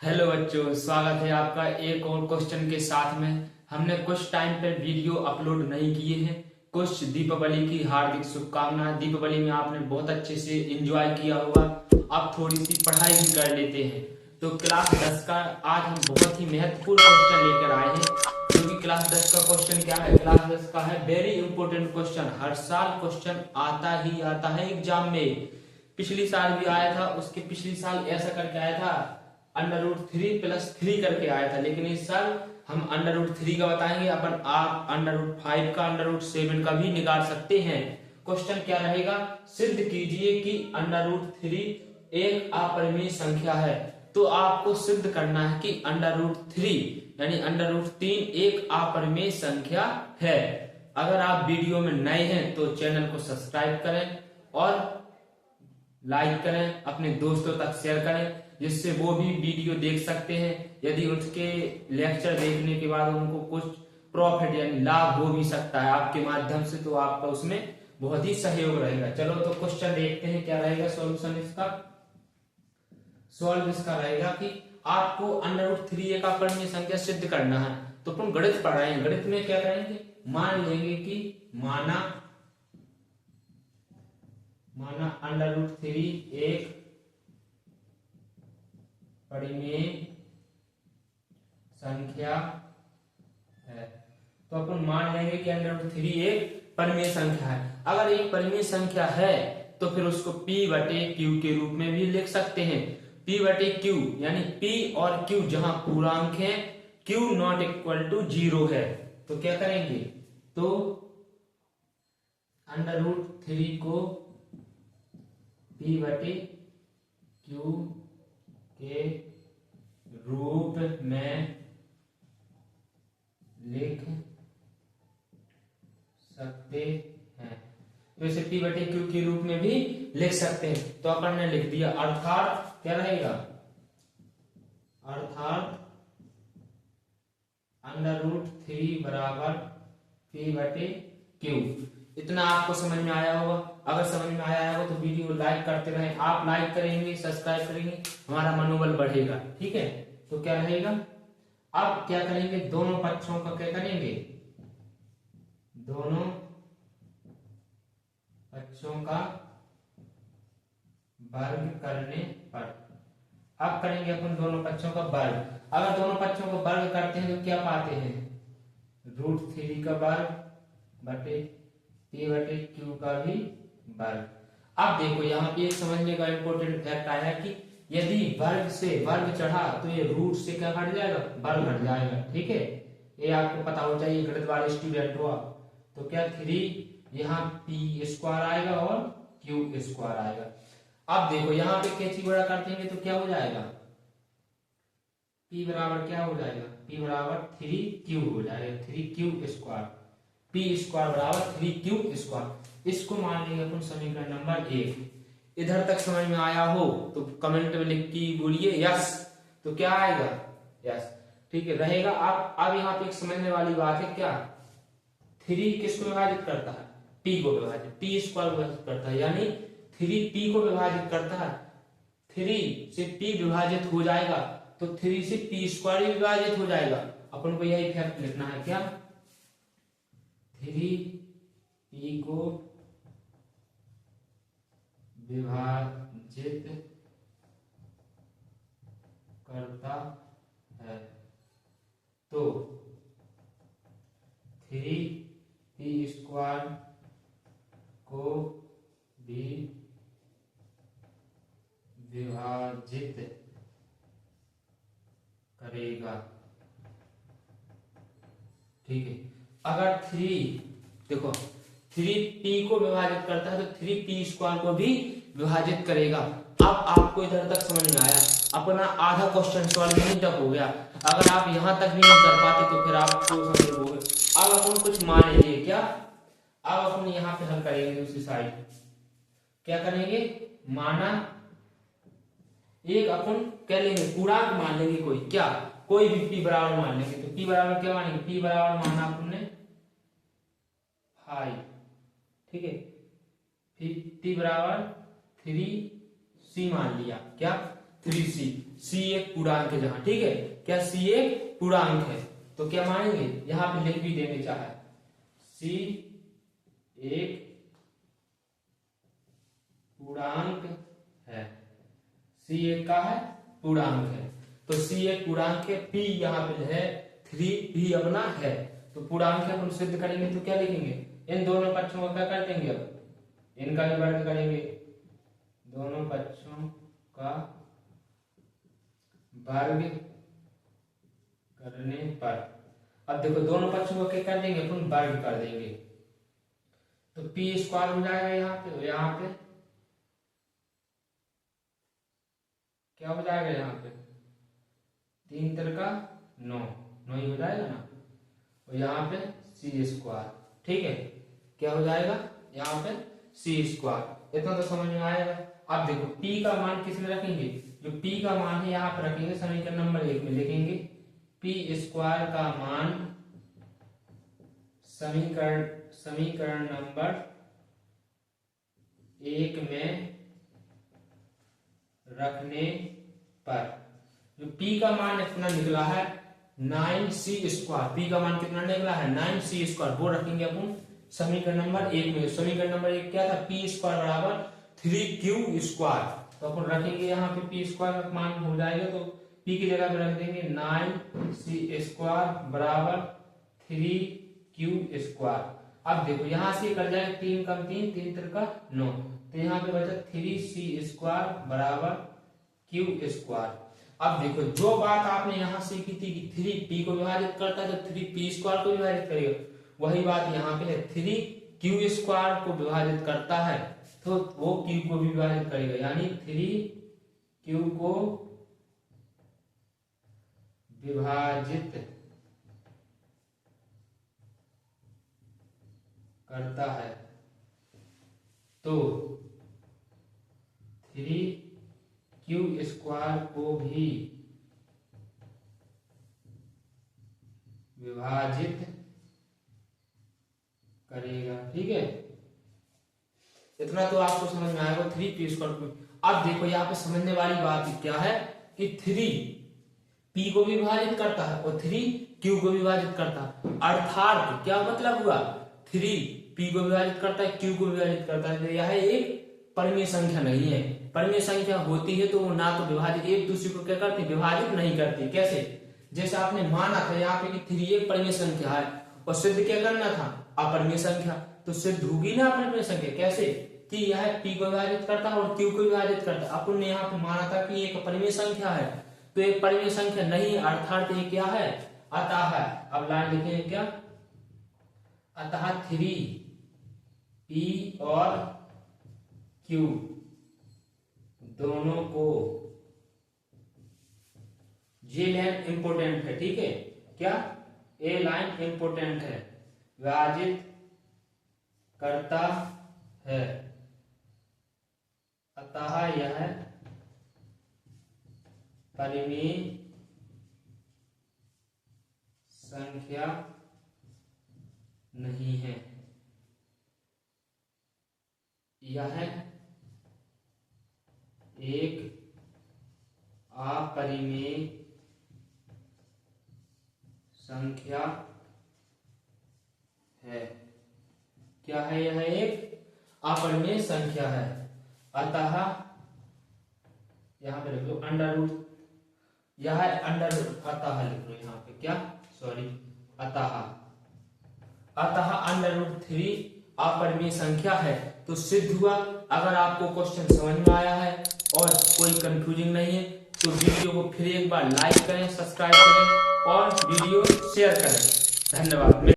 Hello बच्चों, स्वागत है आपका एक और क्वेश्चन के साथ में। हमने कुछ टाइम पर वीडियो अपलोड नहीं किए हैं। कुछ दीपावली की हार्दिक शुभकामनाएं। दीपावली में आपने बहुत अच्छे से एंजॉय किया होगा। अब थोड़ी सी पढ़ाई भी कर लेते हैं। तो क्लास 10 का आज हम बहुत ही महत्वपूर्ण क्वेश्चन लेकर आए हैं, क्योंकि क्लास 10 का क्वेश्चन क्या है? क्लास 10 का है वेरी इंपॉर्टेंट क्वेश्चन। हर साल क्वेश्चन आता ही आता है एग्जाम में। पिछली साल भी आया था, उसके पिछली साल ऐसा करके आया था, √3+3 करके आया था। लेकिन इस साल हम √3 का बताएंगे। अपन आप √5 का, √7 का भी निकाल सकते हैं। क्वेश्चन क्या रहेगा? सिद्ध कीजिए कि √3 एक अपरिमेय संख्या है। तो आपको सिद्ध करना है कि √3 यानी √3 एक अपरिमेय संख्या है। अगर आप वीडियो में नए हैं तो चैनल को सब्सक्राइब करें और लाइक करें, अपने दोस्तों तक शेयर करें, जिससे वो भी वीडियो देख सकते हैं। यदि उसके लेक्चर देखने के बाद उनको कुछ प्रॉफिट यानी लाभ हो भी सकता है आपके माध्यम से, तो आपका उसमें बहुत ही सहयोग रहेगा। चलो तो क्वेश्चन देखते हैं क्या रहेगा सॉल्यूशन इसका। सॉल्व इसका रहेगा कि आपको √3 एक अपरिमेय संख्या सिद्ध करना है। तो अपन गणित पढ़ रहे हैं, गणित में क्या करेंगे? मान लेंगे कि माना √3 एक परिमेय संख्या है। तो अपन मान लेंगे कि √3 एक परिमेय संख्या है। अगर एक परिमेय संख्या है तो फिर उसको P/Q के रूप में भी लिख सकते हैं। P/Q यानी P और Q जहां पूर्णांक है, Q ≠ 0 है। तो क्या करेंगे? तो √3 को P/Q के रूप में लिख सकते हैं। तो इसे P/Q के रूप में भी लिख सकते हैं। तो अपन ने लिख दिया, अर्थात क्या रहेगा? अर्थात √3 बराबर P/Q। इतना आपको समझ में आया होगा। अगर समझ में आया होगा तो वीडियो लाइक करते रहें। आप लाइक करेंगे, सब्सक्राइब करेंगे, हमारा मनोबल बढ़ेगा। ठीक है, तो क्या रहेगा? अब क्या करेंगे? दोनों पक्षों का क्या करेंगे? दोनों पक्षों का वर्ग करने पर। अब करेंगे अपन दोनों पक्षों का वर्ग। अगर दोनों पक्षों को वर्ग करते हैं तो क्या पाते हैं? √3 का वर्ग बटे P/Q का भी वर्ग। अब देखो यहाँ पे एक समझने का इंपॉर्टेंट फैक्ट आया कि यदि वर्ग से वर्ग चढ़ा तो ये रूट से क्या हट जाएगा? वर्ग हट जाएगा। ठीक है, ये आपको पता हो चाहिए, गणित वाले स्टूडेंट हो आप। तो क्या 3 यहाँ P² आएगा और Q² आएगा। अब देखो यहाँ पे कैची बड़ा कर देंगे तो क्या हो जाएगा? P बराबर क्या हो जाएगा? P बराबर 3Q हो जाएगा। 3Q²। P² बराबर 3Q²। इसको मान लेंगे अपन समीकरण नंबर 1। इधर तक समझ में आया हो तो कमेंट में लिख के बोलिए यस। तो क्या आएगा? यस। ठीक है रहेगा। अब यहाँ पे एक समझने वाली बात है, क्या 3 किसको विभाजित करता है? P को विभाजित, P² को विभाजित करता है, यानी 3 P को विभाजित करता है। 3 से P विभाजित हो जाएगा तो 3 से P² भी विभाजित हो जाएगा। अपन को यही फैक्ट लिखना है, क्या 3P को विभाजित करता है तो 3P² को भी विभाजित करेगा। ठीक है, अगर 3 देखो 3P को विभाजित करता है तो 3P² को भी विभाजित करेगा। अब आपको इधर तक समझ में आया। अपना आधा क्वेश्चन सॉल्व यहीं तक हो गया। अगर आप यहां तक भी नहीं कर पाते तो फिर आपको समझ होगा। अब अपन कुछ मान लीजिए, क्या अब अपन यहाँ पे हल करेंगे दूसरी साइड। क्या करेंगे? माना एक अपन क्या लेंगे? पूर्णांक मान लेंगे कोई, क्या कोई भी P बराबर मान लेंगे। तो P बराबर क्या मानेंगे? P बराबर माना अपने 5। ठीक है, फिर T बराबर 3C मान लिया, क्या 3C। c एक पूर्णांक है जहां, ठीक है, क्या c एक पूर्णांक है, तो क्या मानेंगे, यहां पे लिख भी देंगे चाहे c एक पूर्णांक है, c एक का है पूर्णांक है, तो c एक पूर्णांक है, p यहाँ पे है 3, p अपना है, तो पूर्णांक है अपन सिद्ध करेंगे तो क्या लिखेंगे, इन दोनों पक्षों का क्या कर देंगे, अब इनका भी वर्ग करेंगे, दोनों पक्षों का वर्ग करने पर, अब देखो दोनों पक्षों को क्या कर देंगे, अपन वर्ग कर देंगे, तो p स्क्वायर हो जाएगा यहाँ पे, तो यहाँ पे क्या हो जाएगा, यहाँ पे 3 तिरका 9 ही हो जाएगा ना, और यहाँ पे c स्क्वायर, ठीक है, क्या हो जाएगा यहाँ पे c स्क्वायर, इतना तो समझ में आएगा। अब देखो p का मान किस में रखेंगे, जो p का मान है यहाँ पर रखेंगे, समीकरण नंबर 1 में लिखेंगे, p स्क्वायर का मान समीकरण नंबर 1 में रखने पर, जो p का मान कितना निकला है 9c स्क्वायर, p का मान कितना निकला है 9c स्क्वायर, वो रखेंगे अपन समीकरण नंबर 1 में। समीकरण नंबर 1 क्या था, p स्क्वायर बराबर 3q स्क्वायर, तो अपन रखेंगे यहाँ पे p स्क्वायर का मान हो जाएगा, तो p की जगह पे रख देंगे 9c स्क्वायर बराबर 3q स्क्वायर। अब देखो यहाँ से कर जाएगा 3 कम 3, 3 तिरका 9, तो यहाँ पे बचा 3c स्क्वायर बराबर q स्क्वायर। अब देखो जो बात आपने यहाँ सीखी थी कि 3p को विभाजित करता है तो 3p स्क्वायर को विभाजित करेगा, वही बात यहाँ पे है, 3q स्क्वायर को विभाजित करता है तो वो q को भी विभाजित करेगा, यानी 3q को विभाजित करता है तो 3q स्क्वायर को भी विभाजित करेगा, ठीक है, इतना तो आपको समझ में आएगा 3p स्क्वायर को। अब देखो यहाँ पे समझने वाली बात क्या है कि 3p को भी विभाजित करता है और 3q को विभाजित करता है, अर्थात क्या मतलब हुआ, 3p को विभाजित करता है, q को विभाजित करता है, तो यह एक परिमेय संख्या नहीं है। परिमेय संख्या होती है तो वो ना तो विभाजित एक दूसरे को क्या करती, विभाजित नहीं करती। कैसे, जैसे आपने माना था यहाँ पे कि 3 एक परिमेय संख्या है और सिद्ध क्या करना था, अपरिमेय संख्या, तो सिद्ध होगी ना अपरिमेय संख्या, कैसे कि यह p को विभाजित करता है और q को विभाजित करता है। अपन ने यहाँ पे माना था कि एक परिमेय संख्या है, तो एक परिमेय संख्या नहीं, अर्थात ये क्या है, अतः है। अब लाइन लिखेंगे क्या, अतः 3p और q दोनों को, ये लाइन इंपोर्टेंट है, ठीक है, क्या ये लाइन इंपोर्टेंट है, विभाजित करता है, अतः यह परिमेय संख्या नहीं है, यह एक अपरिमेय संख्या है। क्या है, यह एक अपरिमेय संख्या है, अतः यहाँ पे लिख लो अंडर रूट, यह अंडर रूट, अतः लिख लो यहाँ पे क्या, सॉरी, अतः अंडर रूट 3 अपरिमेय संख्या है। तो सिद्ध हुआ। अगर आपको क्वेश्चन समझ में आया है और कोई कंफ्यूजिंग नहीं है तो वीडियो को फिर एक बार लाइक करें, सब्सक्राइब करें और वीडियो शेयर करें। धन्यवाद।